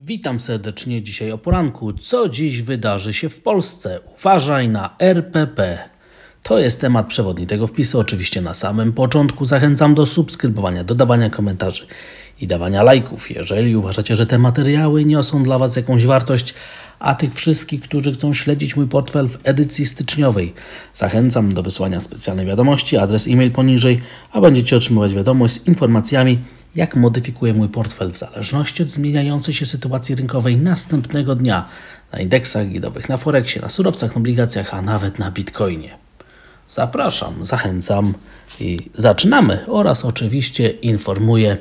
Witam serdecznie dzisiaj o poranku. Co dziś wydarzy się w Polsce? Uważaj na RPP. To jest temat przewodni tego wpisu. Oczywiście na samym początku zachęcam do subskrybowania, dodawania komentarzy i dawania lajków. Jeżeli uważacie, że te materiały niosą dla Was jakąś wartość, a tych wszystkich, którzy chcą śledzić mój portfel w edycji styczniowej, zachęcam do wysłania specjalnej wiadomości, adres e-mail poniżej, a będziecie otrzymywać wiadomość z informacjami, jak modyfikuję mój portfel w zależności od zmieniającej się sytuacji rynkowej następnego dnia na indeksach giełdowych, na Forexie, na surowcach, na obligacjach, a nawet na Bitcoinie. Zapraszam, zachęcam i zaczynamy. Oraz oczywiście informuję,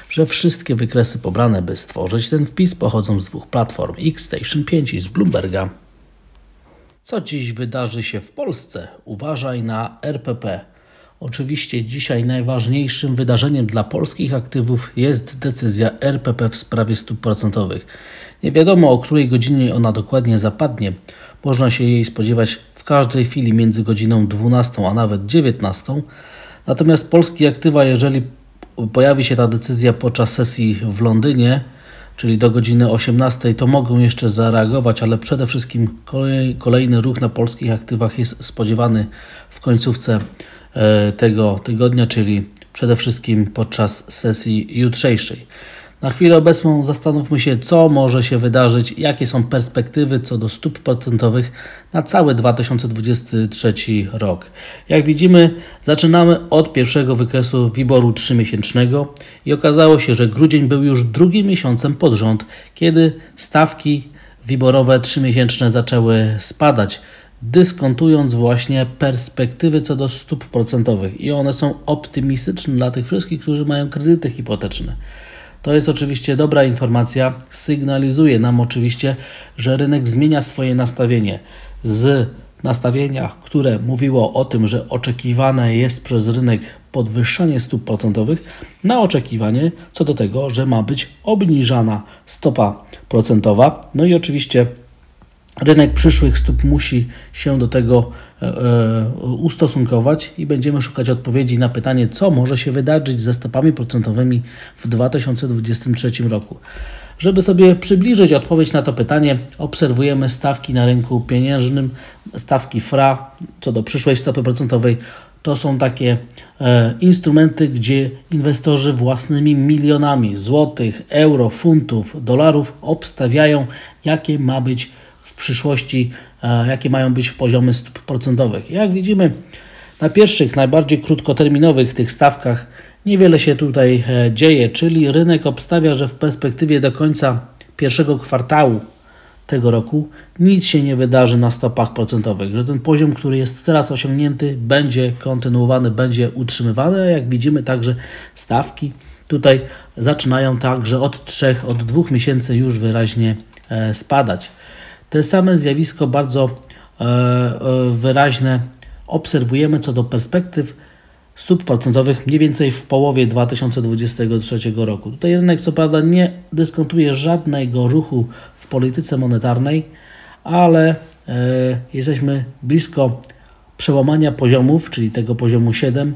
że wszystkie wykresy pobrane, by stworzyć ten wpis, pochodzą z dwóch platform, Xstation 5 i z Bloomberga. Co dziś wydarzy się w Polsce? Uważaj na RPP. Oczywiście dzisiaj najważniejszym wydarzeniem dla polskich aktywów jest decyzja RPP w sprawie stóp procentowych. Nie wiadomo, o której godzinie ona dokładnie zapadnie. Można się jej spodziewać w każdej chwili między godziną 12 a nawet 19. Natomiast polskie aktywa, jeżeli pojawi się ta decyzja podczas sesji w Londynie, czyli do godziny 18, to mogą jeszcze zareagować, ale przede wszystkim kolejny ruch na polskich aktywach jest spodziewany w końcówce tego tygodnia, czyli przede wszystkim podczas sesji jutrzejszej. Na chwilę obecną zastanówmy się, co może się wydarzyć, jakie są perspektywy co do stóp procentowych na cały 2023 rok. Jak widzimy, zaczynamy od pierwszego wykresu WIBOR-u 3-miesięcznego i okazało się, że grudzień był już drugim miesiącem pod rząd, kiedy stawki WIBOR-owe 3-miesięczne zaczęły spadać, dyskontując właśnie perspektywy co do stóp procentowych i one są optymistyczne dla tych wszystkich, którzy mają kredyty hipoteczne. To jest oczywiście dobra informacja, sygnalizuje nam oczywiście, że rynek zmienia swoje nastawienie z nastawienia, które mówiło o tym, że oczekiwane jest przez rynek podwyższanie stóp procentowych, na oczekiwanie co do tego, że ma być obniżana stopa procentowa. No i oczywiście rynek przyszłych stóp musi się do tego ustosunkować i będziemy szukać odpowiedzi na pytanie, co może się wydarzyć ze stopami procentowymi w 2023 roku. Żeby sobie przybliżyć odpowiedź na to pytanie, obserwujemy stawki na rynku pieniężnym, stawki FRA co do przyszłej stopy procentowej. To są takie instrumenty, gdzie inwestorzy własnymi milionami złotych, euro, funtów, dolarów obstawiają, jakie ma być w przyszłości, jakie mają być poziomy stóp procentowych. Jak widzimy, na pierwszych, najbardziej krótkoterminowych tych stawkach niewiele się tutaj dzieje, czyli rynek obstawia, że w perspektywie do końca pierwszego kwartału tego roku nic się nie wydarzy na stopach procentowych, że ten poziom, który jest teraz osiągnięty, będzie kontynuowany, będzie utrzymywany, a jak widzimy także stawki tutaj zaczynają także od 2 miesięcy już wyraźnie spadać. To same zjawisko bardzo wyraźne obserwujemy co do perspektyw stóp procentowych mniej więcej w połowie 2023 roku. Tutaj rynek co prawda nie dyskontuje żadnego ruchu w polityce monetarnej, ale jesteśmy blisko przełamania poziomów, czyli tego poziomu 7%.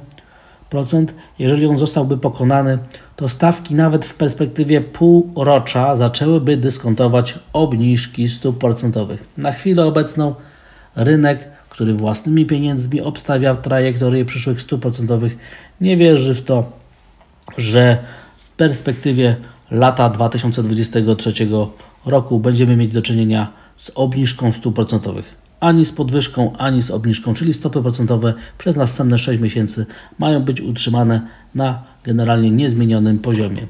Jeżeli on zostałby pokonany, to stawki nawet w perspektywie półrocza zaczęłyby dyskontować obniżki stóp procentowych. Na chwilę obecną rynek, który własnymi pieniędzmi obstawia trajektorię przyszłych stóp procentowych, nie wierzy w to, że w perspektywie lata 2023 roku będziemy mieć do czynienia z obniżką stóp procentowych. Ani z podwyżką, ani z obniżką, czyli stopy procentowe przez następne 6 miesięcy mają być utrzymane na generalnie niezmienionym poziomie.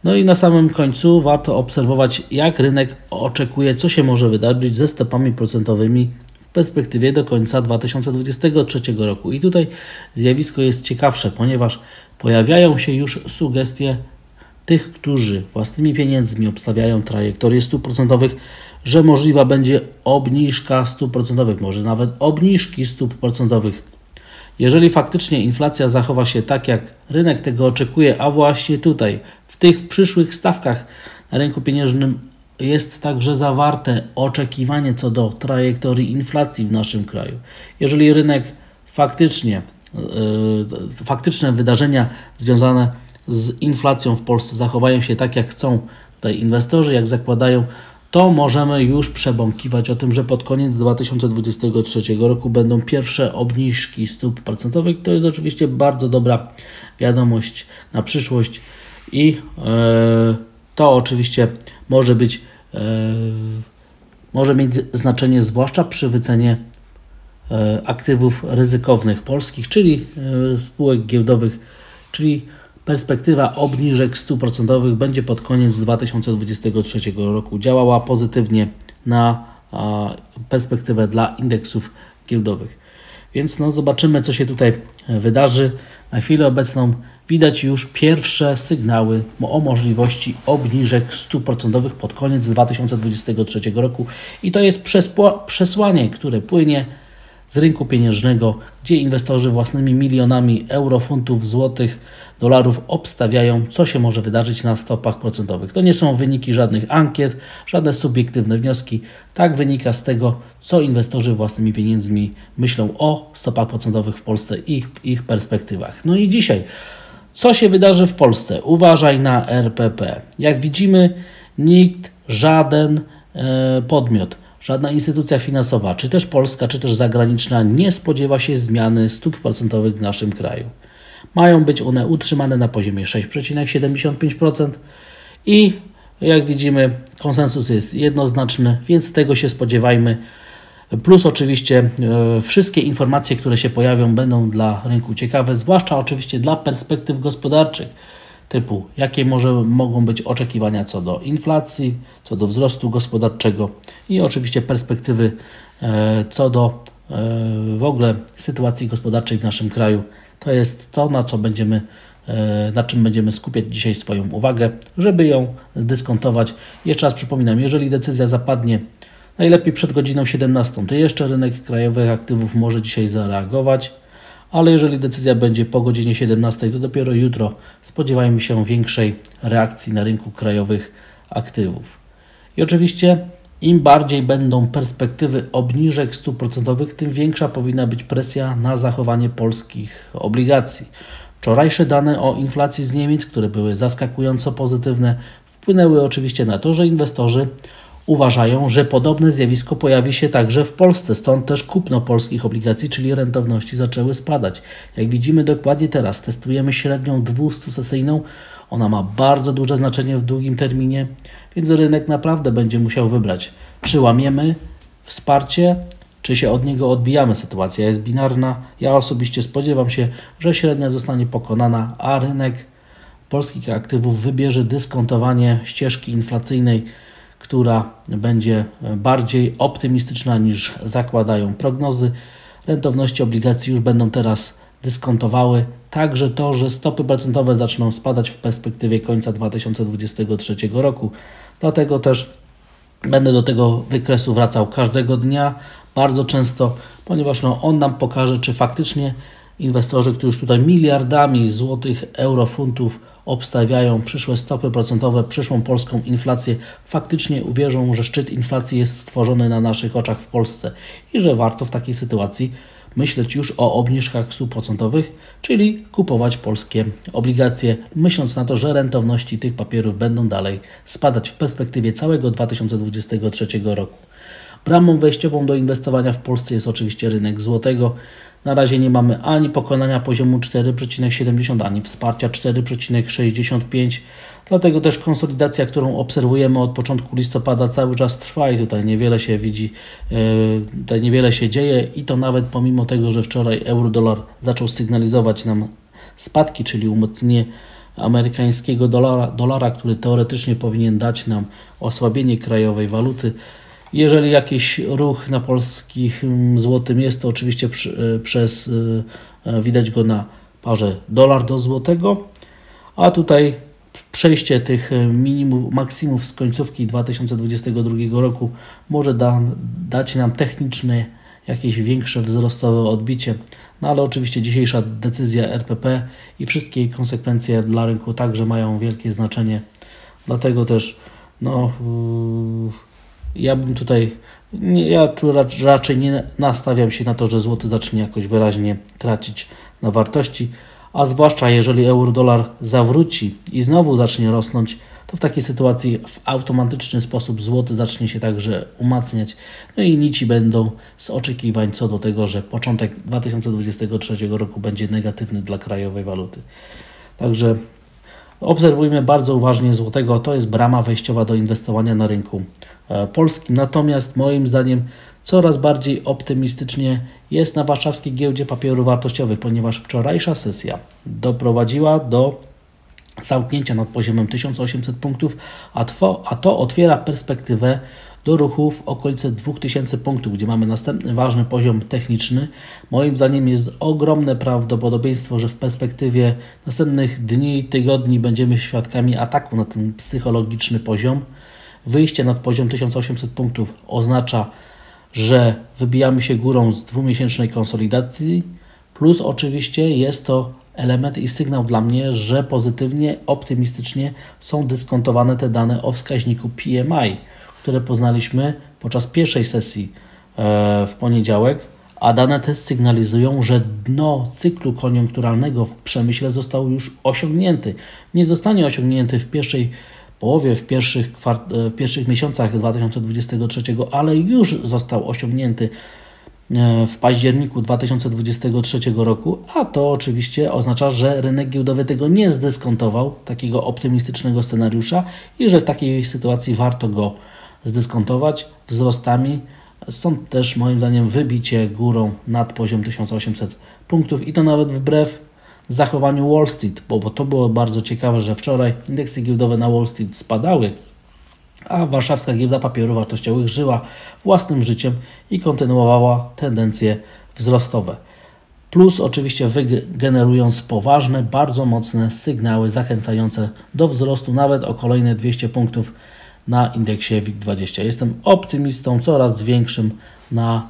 No i na samym końcu warto obserwować, jak rynek oczekuje, co się może wydarzyć ze stopami procentowymi w perspektywie do końca 2023 roku. I tutaj zjawisko jest ciekawsze, ponieważ pojawiają się już sugestie tych, którzy własnymi pieniędzmi obstawiają trajektorię stóp procentowych, że możliwa będzie obniżka stóp procentowych, może nawet obniżki stóp procentowych. Jeżeli faktycznie inflacja zachowa się tak, jak rynek tego oczekuje, a właśnie tutaj, w tych przyszłych stawkach na rynku pieniężnym jest także zawarte oczekiwanie co do trajektorii inflacji w naszym kraju. Jeżeli rynek faktyczne wydarzenia związane z inflacją w Polsce zachowają się tak, jak chcą tutaj inwestorzy, jak zakładają, to możemy już przebąkiwać o tym, że pod koniec 2023 roku będą pierwsze obniżki stóp procentowych. To jest oczywiście bardzo dobra wiadomość na przyszłość i to oczywiście może mieć znaczenie zwłaszcza przy wycenie aktywów ryzykownych polskich, czyli spółek giełdowych, czyli perspektywa obniżek stóp procentowych będzie pod koniec 2023 roku działała pozytywnie na perspektywę dla indeksów giełdowych. Więc zobaczymy, co się tutaj wydarzy. Na chwilę obecną widać już pierwsze sygnały o możliwości obniżek stóp procentowych pod koniec 2023 roku i to jest przesłanie, które płynie z rynku pieniężnego, gdzie inwestorzy własnymi milionami euro, funtów, złotych, dolarów obstawiają, co się może wydarzyć na stopach procentowych. To nie są wyniki żadnych ankiet, żadne subiektywne wnioski. Tak wynika z tego, co inwestorzy własnymi pieniędzmi myślą o stopach procentowych w Polsce i ich perspektywach. No i dzisiaj, co się wydarzy w Polsce? Uważaj na RPP. Jak widzimy, nikt, żaden podmiot, żadna instytucja finansowa, czy też polska, czy też zagraniczna nie spodziewa się zmiany stóp procentowych w naszym kraju. Mają być one utrzymane na poziomie 6,75% i jak widzimy konsensus jest jednoznaczny, więc tego się spodziewajmy. Plus oczywiście wszystkie informacje, które się pojawią, będą dla rynku ciekawe, zwłaszcza oczywiście dla perspektyw gospodarczych, typu jakie mogą być oczekiwania co do inflacji, co do wzrostu gospodarczego i oczywiście perspektywy co do w ogóle sytuacji gospodarczej w naszym kraju. To jest to, na czym będziemy skupiać dzisiaj swoją uwagę, żeby ją dyskontować. Jeszcze raz przypominam, jeżeli decyzja zapadnie najlepiej przed godziną 17, to jeszcze rynek krajowych aktywów może dzisiaj zareagować, ale jeżeli decyzja będzie po godzinie 17, to dopiero jutro spodziewajmy się większej reakcji na rynku krajowych aktywów. I oczywiście im bardziej będą perspektywy obniżek stóp procentowych, tym większa powinna być presja na zachowanie polskich obligacji. Wczorajsze dane o inflacji z Niemiec, które były zaskakująco pozytywne, wpłynęły oczywiście na to, że inwestorzy uważają, że podobne zjawisko pojawi się także w Polsce, stąd też kupno polskich obligacji, czyli rentowności zaczęły spadać. Jak widzimy dokładnie teraz, testujemy średnią 200-sesyjną, ona ma bardzo duże znaczenie w długim terminie, więc rynek naprawdę będzie musiał wybrać, czy łamiemy wsparcie, czy się od niego odbijamy. Sytuacja jest binarna. Ja osobiście spodziewam się, że średnia zostanie pokonana, a rynek polskich aktywów wybierze dyskontowanie ścieżki inflacyjnej, która będzie bardziej optymistyczna niż zakładają prognozy. Rentowności obligacji już będą teraz dyskontowały. Także to, że stopy procentowe zaczną spadać w perspektywie końca 2023 roku. Dlatego też będę do tego wykresu wracał każdego dnia, bardzo często, ponieważ on nam pokaże, czy faktycznie inwestorzy, którzy już tutaj miliardami złotych, euro, funtów obstawiają przyszłe stopy procentowe, przyszłą polską inflację, faktycznie uwierzą, że szczyt inflacji jest stworzony na naszych oczach w Polsce i że warto w takiej sytuacji myśleć już o obniżkach stóp procentowych, czyli kupować polskie obligacje, myśląc na to, że rentowności tych papierów będą dalej spadać w perspektywie całego 2023 roku. Bramą wejściową do inwestowania w Polsce jest oczywiście rynek złotego. Na razie nie mamy ani pokonania poziomu 4,70, ani wsparcia 4,65. Dlatego też konsolidacja, którą obserwujemy od początku listopada, cały czas trwa i tutaj niewiele się widzi, tutaj niewiele się dzieje i to nawet pomimo tego, że wczoraj euro-dolar zaczął sygnalizować nam spadki, czyli umocnienie amerykańskiego dolara, który teoretycznie powinien dać nam osłabienie krajowej waluty. Jeżeli jakiś ruch na polskich złotym jest, to oczywiście widać go na parze dolar do złotego, a tutaj przejście tych maksimów z końcówki 2022 roku może dać nam techniczne jakieś większe wzrostowe odbicie, no ale oczywiście dzisiejsza decyzja RPP i wszystkie jej konsekwencje dla rynku także mają wielkie znaczenie, dlatego też ja bym tutaj, raczej nie nastawiam się na to, że złoty zacznie jakoś wyraźnie tracić na wartości, a zwłaszcza jeżeli euro-dolar zawróci i znowu zacznie rosnąć, to w takiej sytuacji w automatyczny sposób złoty zacznie się także umacniać. No i nici będą z oczekiwań co do tego, że początek 2023 roku będzie negatywny dla krajowej waluty. Także obserwujmy bardzo uważnie złotego, to jest brama wejściowa do inwestowania na rynku polskim. Natomiast moim zdaniem coraz bardziej optymistycznie jest na warszawskiej giełdzie papierów wartościowych, ponieważ wczorajsza sesja doprowadziła do zamknięcia nad poziomem 1800 punktów, a to otwiera perspektywę do ruchu w okolice 2000 punktów, gdzie mamy następny ważny poziom techniczny. Moim zdaniem jest ogromne prawdopodobieństwo, że w perspektywie następnych dni, tygodni będziemy świadkami ataku na ten psychologiczny poziom. Wyjście nad poziom 1800 punktów oznacza, że wybijamy się górą z dwumiesięcznej konsolidacji, plus oczywiście jest to element i sygnał dla mnie, że pozytywnie, optymistycznie są dyskontowane te dane o wskaźniku PMI, które poznaliśmy podczas pierwszej sesji w poniedziałek, a dane te sygnalizują, że dno cyklu koniunkturalnego w przemyśle został już osiągnięty. Nie zostanie osiągnięty w pierwszej połowie, w pierwszych miesiącach 2023, ale już został osiągnięty w październiku 2023 roku, a to oczywiście oznacza, że rynek giełdowy tego nie zdyskontował, takiego optymistycznego scenariusza i że w takiej sytuacji warto go zdyskontować wzrostami. Stąd też moim zdaniem wybicie górą nad poziom 1800 punktów i to nawet wbrew zachowaniu Wall Street, bo to było bardzo ciekawe, że wczoraj indeksy giełdowe na Wall Street spadały, a warszawska giełda papierów wartościowych żyła własnym życiem i kontynuowała tendencje wzrostowe. Plus oczywiście wygenerując poważne, bardzo mocne sygnały zachęcające do wzrostu nawet o kolejne 200 punktów na indeksie WIG20. Jestem optymistą coraz większym na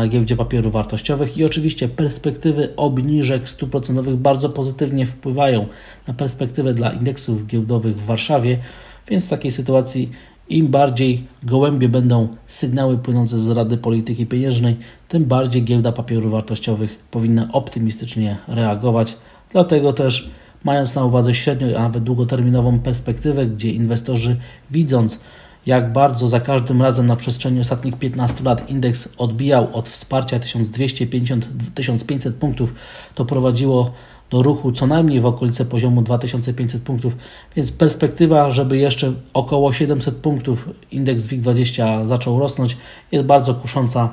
giełdzie papierów wartościowych i oczywiście perspektywy obniżek stóp procentowych bardzo pozytywnie wpływają na perspektywę dla indeksów giełdowych w Warszawie, więc w takiej sytuacji im bardziej gołębie będą sygnały płynące z Rady Polityki Pieniężnej, tym bardziej giełda papierów wartościowych powinna optymistycznie reagować. Dlatego też mając na uwadze średnio, a nawet długoterminową perspektywę, gdzie inwestorzy widząc jak bardzo za każdym razem na przestrzeni ostatnich 15 lat indeks odbijał od wsparcia 1250-1500 punktów, to prowadziło do ruchu co najmniej w okolice poziomu 2500 punktów, więc perspektywa, żeby jeszcze około 700 punktów indeks WIG20 zaczął rosnąć, jest bardzo kusząca,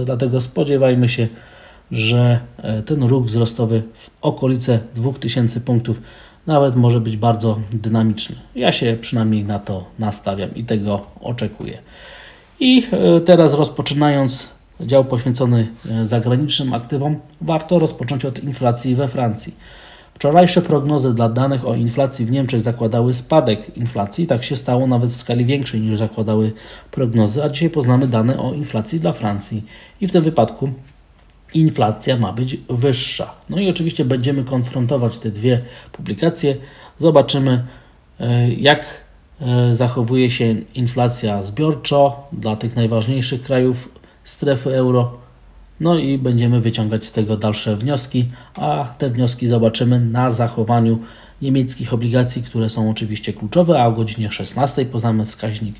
dlatego spodziewajmy się, że ten ruch wzrostowy w okolice 2000 punktów nawet może być bardzo dynamiczny. Ja się przynajmniej na to nastawiam i tego oczekuję. I teraz rozpoczynając dział poświęcony zagranicznym aktywom, warto rozpocząć od inflacji we Francji. Wczorajsze prognozy dla danych o inflacji w Niemczech zakładały spadek inflacji. Tak się stało nawet w skali większej niż zakładały prognozy, a dzisiaj poznamy dane o inflacji dla Francji. I w tym wypadku inflacja ma być wyższa. No i oczywiście będziemy konfrontować te dwie publikacje. Zobaczymy, jak zachowuje się inflacja zbiorczo dla tych najważniejszych krajów strefy euro. No i będziemy wyciągać z tego dalsze wnioski, a te wnioski zobaczymy na zachowaniu niemieckich obligacji, które są oczywiście kluczowe, a o godzinie 16 poznamy wskaźnik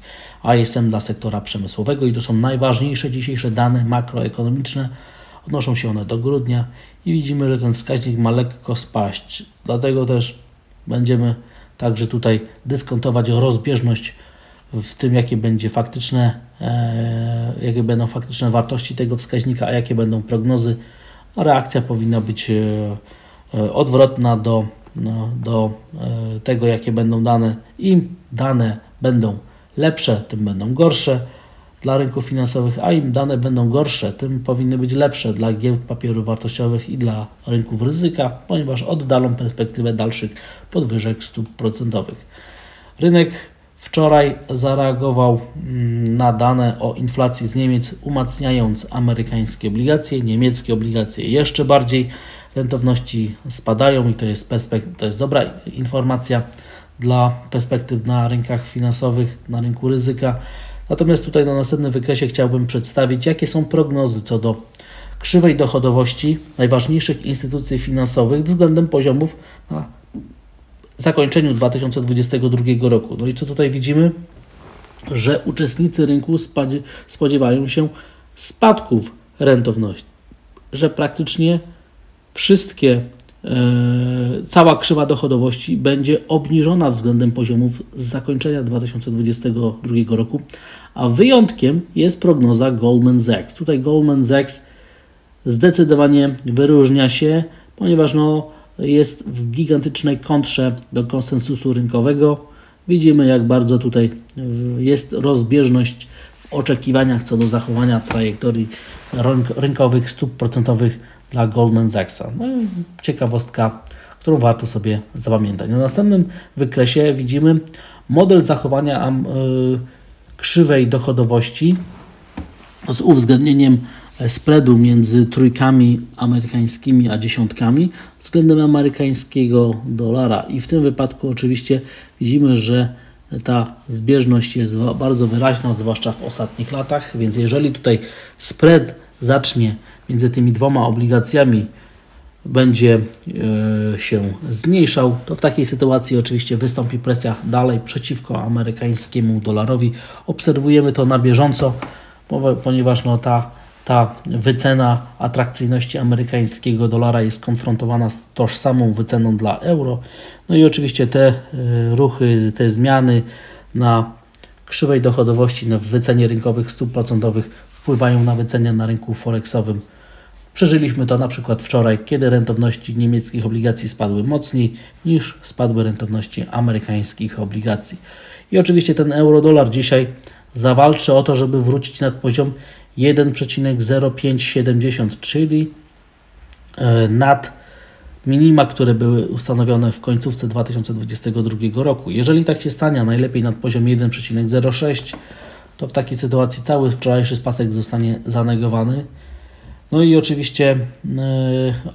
ISM dla sektora przemysłowego i to są najważniejsze dzisiejsze dane makroekonomiczne. Odnoszą się one do grudnia i widzimy, że ten wskaźnik ma lekko spaść. Dlatego też będziemy także tutaj dyskontować rozbieżność w tym, jakie będą faktyczne wartości tego wskaźnika, a jakie będą prognozy. Reakcja powinna być odwrotna do tego, jakie będą dane. Im dane będą lepsze, tym będą gorsze dla rynków finansowych, a im dane będą gorsze, tym powinny być lepsze dla giełd papierów wartościowych i dla rynków ryzyka, ponieważ oddalą perspektywę dalszych podwyżek stóp procentowych. Rynek wczoraj zareagował na dane o inflacji z Niemiec, umacniając amerykańskie obligacje, niemieckie obligacje jeszcze bardziej, rentowności spadają i to jest dobra informacja dla perspektyw na rynkach finansowych, na rynku ryzyka. Natomiast tutaj na następnym wykresie chciałbym przedstawić, jakie są prognozy co do krzywej dochodowości najważniejszych instytucji finansowych względem poziomów na zakończeniu 2022 roku. No i co tutaj widzimy? Że uczestnicy rynku spodziewają się spadków rentowności, że praktycznie cała krzywa dochodowości będzie obniżona względem poziomów z zakończenia 2022 roku, a wyjątkiem jest prognoza Goldman Sachs. Tutaj Goldman Sachs zdecydowanie wyróżnia się, ponieważ jest w gigantycznej kontrze do konsensusu rynkowego. Widzimy, jak bardzo tutaj jest rozbieżność w oczekiwaniach co do zachowania trajektorii rynkowych stóp procentowych dla Goldman Sachsa. No, ciekawostka, którą warto sobie zapamiętać. Na następnym wykresie widzimy model zachowania krzywej dochodowości z uwzględnieniem spreadu między trójkami amerykańskimi a dziesiątkami względem amerykańskiego dolara. I w tym wypadku oczywiście widzimy, że ta zbieżność jest bardzo wyraźna, zwłaszcza w ostatnich latach, więc jeżeli tutaj spread zacznie między tymi dwoma obligacjami będzie się zmniejszał, to w takiej sytuacji oczywiście wystąpi presja dalej przeciwko amerykańskiemu dolarowi. Obserwujemy to na bieżąco, ponieważ ta wycena atrakcyjności amerykańskiego dolara jest konfrontowana z tożsamą wyceną dla euro. No i oczywiście te ruchy, te zmiany na krzywej dochodowości, na wycenie rynkowych stóp procentowych wpływają na wycenie na rynku forexowym. Przeżyliśmy to na przykład wczoraj, kiedy rentowności niemieckich obligacji spadły mocniej niż spadły rentowności amerykańskich obligacji. I oczywiście ten euro-dolar dzisiaj zawalczy o to, żeby wrócić nad poziom 1,0570, czyli nad minima, które były ustanowione w końcówce 2022 roku. Jeżeli tak się stanie, a najlepiej nad poziom 1,06, to w takiej sytuacji cały wczorajszy spadek zostanie zanegowany. No i oczywiście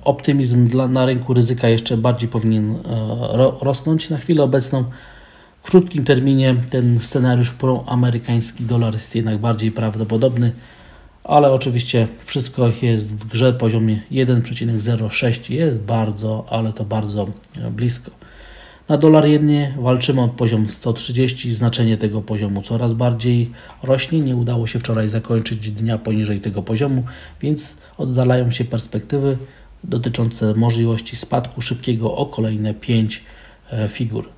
optymizm na rynku ryzyka jeszcze bardziej powinien rosnąć. Na chwilę obecną w krótkim terminie ten scenariusz proamerykański dolar jest jednak bardziej prawdopodobny, ale oczywiście wszystko jest w grze. Poziomie 1,06 jest bardzo, ale to bardzo blisko. Na dolar jednie walczymy o poziom 130, znaczenie tego poziomu coraz bardziej rośnie. Nie udało się wczoraj zakończyć dnia poniżej tego poziomu, więc oddalają się perspektywy dotyczące możliwości spadku szybkiego o kolejne 5 figur.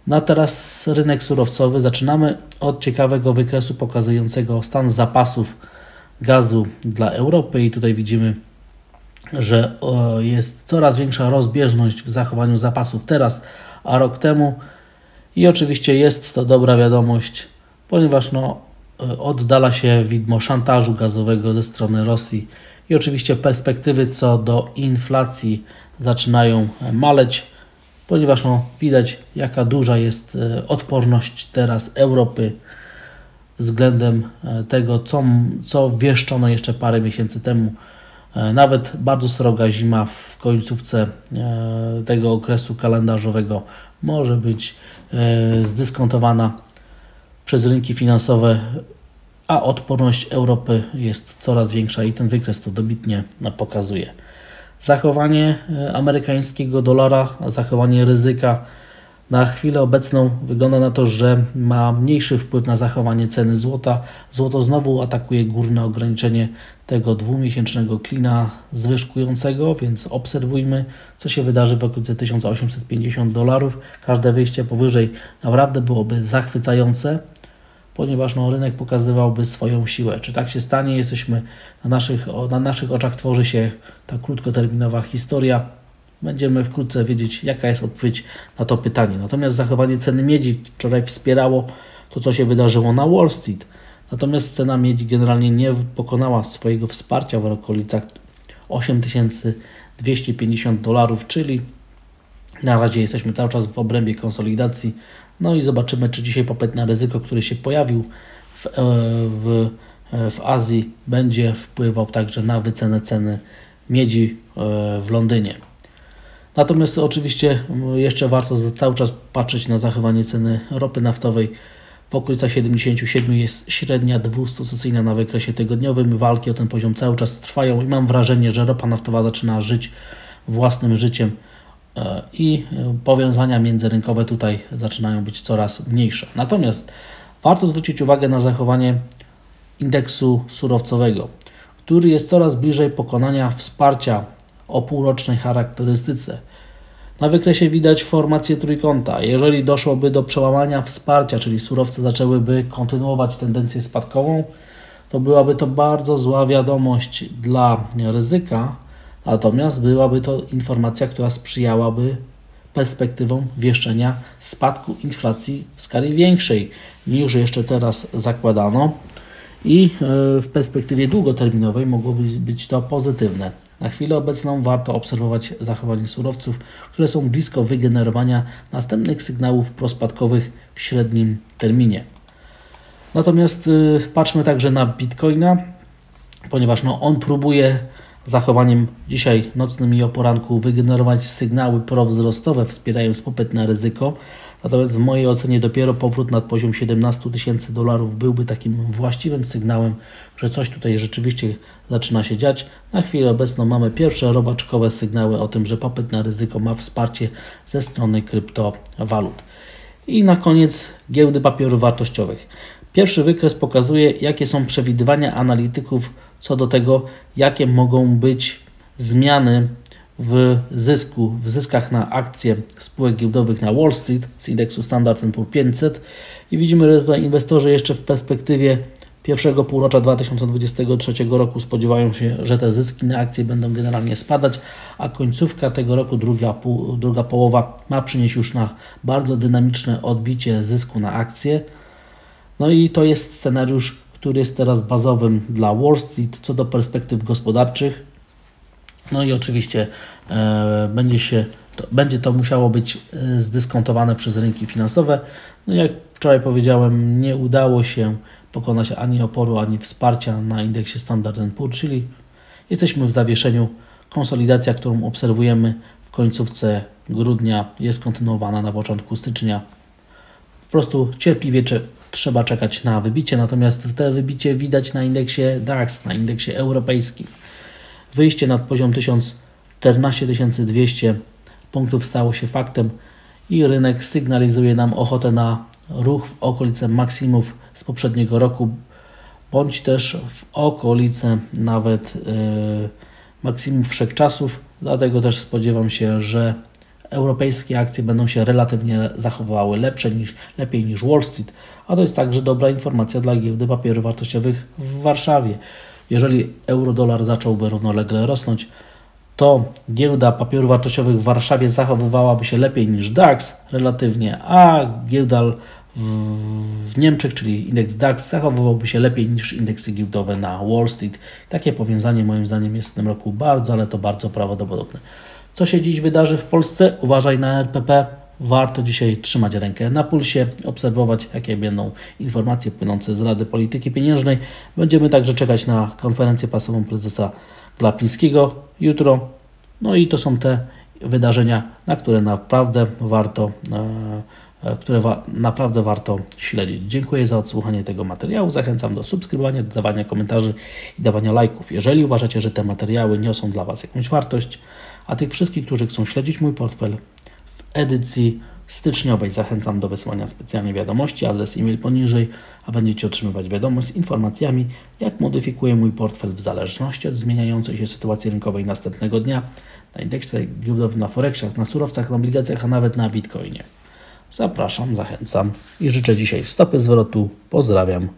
No a teraz rynek surowcowy. Zaczynamy od ciekawego wykresu pokazującego stan zapasów gazu dla Europy i tutaj widzimy, że jest coraz większa rozbieżność w zachowaniu zapasów teraz, a rok temu. I oczywiście jest to dobra wiadomość, ponieważ oddala się widmo szantażu gazowego ze strony Rosji i oczywiście perspektywy co do inflacji zaczynają maleć, ponieważ widać, jaka duża jest odporność teraz Europy względem tego, co wieszczono jeszcze parę miesięcy temu. Nawet bardzo sroga zima w końcówce tego okresu kalendarzowego może być zdyskontowana przez rynki finansowe, a odporność Europy jest coraz większa i ten wykres to dobitnie pokazuje. Zachowanie amerykańskiego dolara, zachowanie ryzyka na chwilę obecną wygląda na to, że ma mniejszy wpływ na zachowanie ceny złota. Złoto znowu atakuje górne ograniczenie tego dwumiesięcznego klina zwyżkującego, więc obserwujmy, co się wydarzy w okolicy $1850. Każde wyjście powyżej naprawdę byłoby zachwycające, ponieważ rynek pokazywałby swoją siłę. Czy tak się stanie? Jesteśmy na naszych oczach tworzy się ta krótkoterminowa historia. Będziemy wkrótce wiedzieć, jaka jest odpowiedź na to pytanie. Natomiast zachowanie ceny miedzi wczoraj wspierało to, co się wydarzyło na Wall Street. Natomiast cena miedzi generalnie nie pokonała swojego wsparcia w okolicach $8250, czyli na razie jesteśmy cały czas w obrębie konsolidacji. No i zobaczymy, czy dzisiaj popyt na ryzyko, który się pojawił w Azji, będzie wpływał także na wycenę ceny miedzi w Londynie. Natomiast oczywiście jeszcze warto cały czas patrzeć na zachowanie ceny ropy naftowej. W okolicach 77 jest średnia 200-stosunkowa na wykresie tygodniowym. Walki o ten poziom cały czas trwają i mam wrażenie, że ropa naftowa zaczyna żyć własnym życiem. i powiązania międzyrynkowe tutaj zaczynają być coraz mniejsze. Natomiast warto zwrócić uwagę na zachowanie indeksu surowcowego, który jest coraz bliżej pokonania wsparcia o półrocznej charakterystyce. Na wykresie widać formację trójkąta. Jeżeli doszłoby do przełamania wsparcia, czyli surowce zaczęłyby kontynuować tendencję spadkową, to byłaby to bardzo zła wiadomość dla ryzyka, natomiast byłaby to informacja, która sprzyjałaby perspektywom wieszczenia spadku inflacji w skali większej niż jeszcze teraz zakładano i w perspektywie długoterminowej mogłoby być to pozytywne. Na chwilę obecną warto obserwować zachowanie surowców, które są blisko wygenerowania następnych sygnałów prospadkowych w średnim terminie. Natomiast patrzmy także na Bitcoina, ponieważ on próbuje zachowaniem dzisiaj nocnym i o poranku wygenerować sygnały prowzrostowe, wspierając popyt na ryzyko. Natomiast w mojej ocenie dopiero powrót nad poziom 17 tysięcy dolarów byłby takim właściwym sygnałem, że coś tutaj rzeczywiście zaczyna się dziać. Na chwilę obecną mamy pierwsze robaczkowe sygnały o tym, że popyt na ryzyko ma wsparcie ze strony kryptowalut. I na koniec giełdy papierów wartościowych. Pierwszy wykres pokazuje, jakie są przewidywania analityków co do tego, jakie mogą być zmiany w zyskach na akcje spółek giełdowych na Wall Street z indeksu Standard & Poor's 500 i widzimy, że tutaj inwestorzy jeszcze w perspektywie pierwszego półrocza 2023 roku spodziewają się, że te zyski na akcje będą generalnie spadać, a końcówka tego roku, druga połowa ma przynieść już na bardzo dynamiczne odbicie zysku na akcje. No i to jest scenariusz, który jest teraz bazowym dla Wall Street co do perspektyw gospodarczych. No i oczywiście będzie to musiało być zdyskontowane przez rynki finansowe. No jak wczoraj powiedziałem, nie udało się pokonać ani oporu, ani wsparcia na indeksie Standard & Poor's, czyli jesteśmy w zawieszeniu. Konsolidacja, którą obserwujemy w końcówce grudnia, jest kontynuowana na początku stycznia. Po prostu cierpliwie trzeba czekać na wybicie, natomiast te wybicie widać na indeksie DAX, na indeksie europejskim. Wyjście nad poziom 14 200 punktów stało się faktem i rynek sygnalizuje nam ochotę na ruch w okolice maksimów z poprzedniego roku, bądź też w okolice nawet maksimów wszechczasów. Dlatego też spodziewam się, że europejskie akcje będą się relatywnie zachowywały lepiej niż Wall Street, a to jest także dobra informacja dla giełdy papierów wartościowych w Warszawie. Jeżeli euro-dolar zacząłby równolegle rosnąć, to giełda papierów wartościowych w Warszawie zachowywałaby się lepiej niż DAX relatywnie, a giełda w Niemczech, czyli indeks DAX, zachowywałby się lepiej niż indeksy giełdowe na Wall Street. Takie powiązanie moim zdaniem jest w tym roku bardzo, ale to bardzo prawdopodobne. Co się dziś wydarzy w Polsce? Uważaj na RPP. Warto dzisiaj trzymać rękę na pulsie, obserwować, jakie będą informacje płynące z Rady Polityki Pieniężnej. Będziemy także czekać na konferencję prasową prezesa Glapińskiego jutro. No i to są te wydarzenia, na które naprawdę warto śledzić. Dziękuję za odsłuchanie tego materiału. Zachęcam do subskrybowania, dodawania komentarzy i dawania lajków. Jeżeli uważacie, że te materiały niosą dla Was jakąś wartość, a tych wszystkich, którzy chcą śledzić mój portfel w edycji styczniowej, zachęcam do wysłania specjalnej wiadomości, adres e-mail poniżej, a będziecie otrzymywać wiadomość z informacjami, jak modyfikuję mój portfel w zależności od zmieniającej się sytuacji rynkowej następnego dnia na indeksie giełdowym, na forexach, na surowcach, na obligacjach, a nawet na Bitcoinie. Zapraszam, zachęcam i życzę dzisiaj stopy zwrotu. Pozdrawiam.